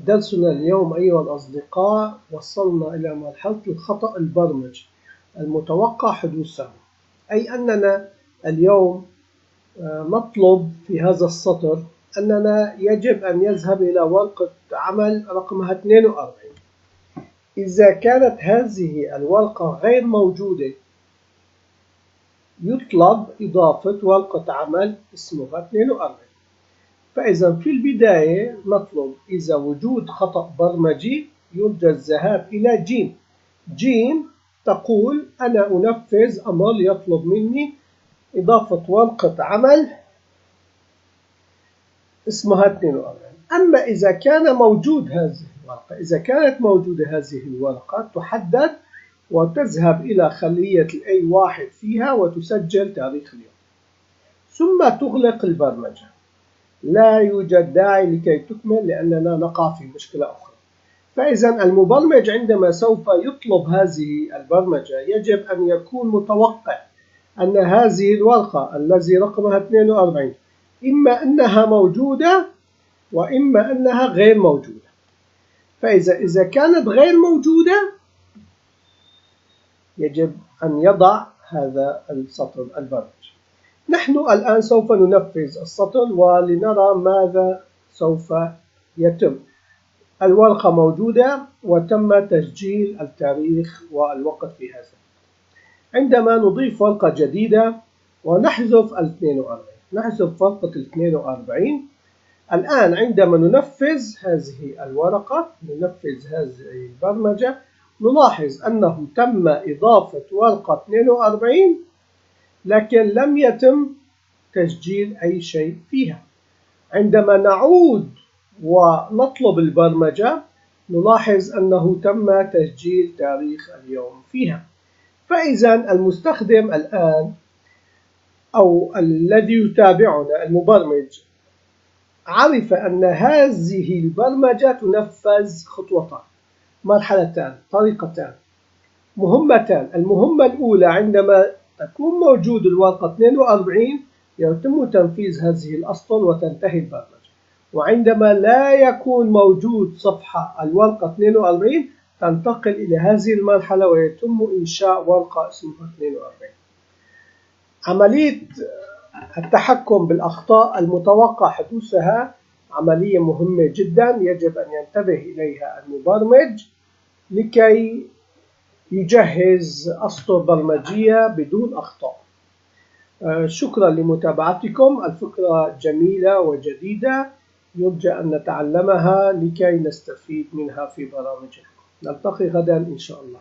درسنا اليوم أيها الأصدقاء وصلنا إلى مرحلة الخطأ البرمجي المتوقع حدوثه، أي أننا اليوم نطلب في هذا السطر أننا يجب أن يذهب إلى ورقة عمل رقمها 42. إذا كانت هذه الورقة غير موجودة يطلب إضافة ورقة عمل اسمها 42. فإذا في البداية نطلب إذا وجود خطأ برمجي يرجى الذهاب إلى ج. تقول أنا أنفذ أمر يطلب مني إضافة ورقة عمل اسمها 42. أما إذا كان موجود هذه الورقة، إذا كانت موجودة هذه الورقة تحدد وتذهب إلى خلية A1 فيها وتسجل تاريخ اليوم، ثم تغلق البرمجة. لا يوجد داعي لكي تكمل لأننا نقع في مشكلة أخرى. فإذا المبرمج عندما سوف يطلب هذه البرمجة يجب أن يكون متوقع أن هذه الورقة التي رقمها 42 إما أنها موجودة وإما أنها غير موجودة. فإذا كانت غير موجودة يجب أن يضع هذا السطر البرمجي. نحن الآن سوف ننفذ السطر ولنرى ماذا سوف يتم. الورقة موجودة وتم تسجيل التاريخ والوقت في هذا. عندما نضيف ورقة جديدة ونحذف 42، نحذف ورقة 42. الآن عندما ننفذ هذه الورقة، ننفذ هذه البرمجة، نلاحظ أنه تم إضافة ورقة 42 لكن لم يتم تسجيل أي شيء فيها. عندما نعود ونطلب البرمجة نلاحظ أنه تم تسجيل تاريخ اليوم فيها. فإذا المستخدم الآن أو الذي يتابعنا المبرمج عرف أن هذه البرمجة تنفذ خطوتان، مرحلتان، طريقتان، مهمتان. المهمة الأولى عندما تكون موجود الورقة 42 يتم تنفيذ هذه الأسطر وتنتهي البرمجة. وعندما لا يكون موجود صفحة الورقة 42 تنتقل إلى هذه المرحلة ويتم إنشاء ورقة اسمها 42. عملية التحكم بالأخطاء المتوقع حدوثها عملية مهمة جدا يجب أن ينتبه إليها المبرمج لكي يجهز أسطر برمجية بدون أخطاء. شكرا لمتابعتكم. الفكرة جميلة وجديدة يرجى أن نتعلمها لكي نستفيد منها في برامجنا. نلتقي غدا إن شاء الله.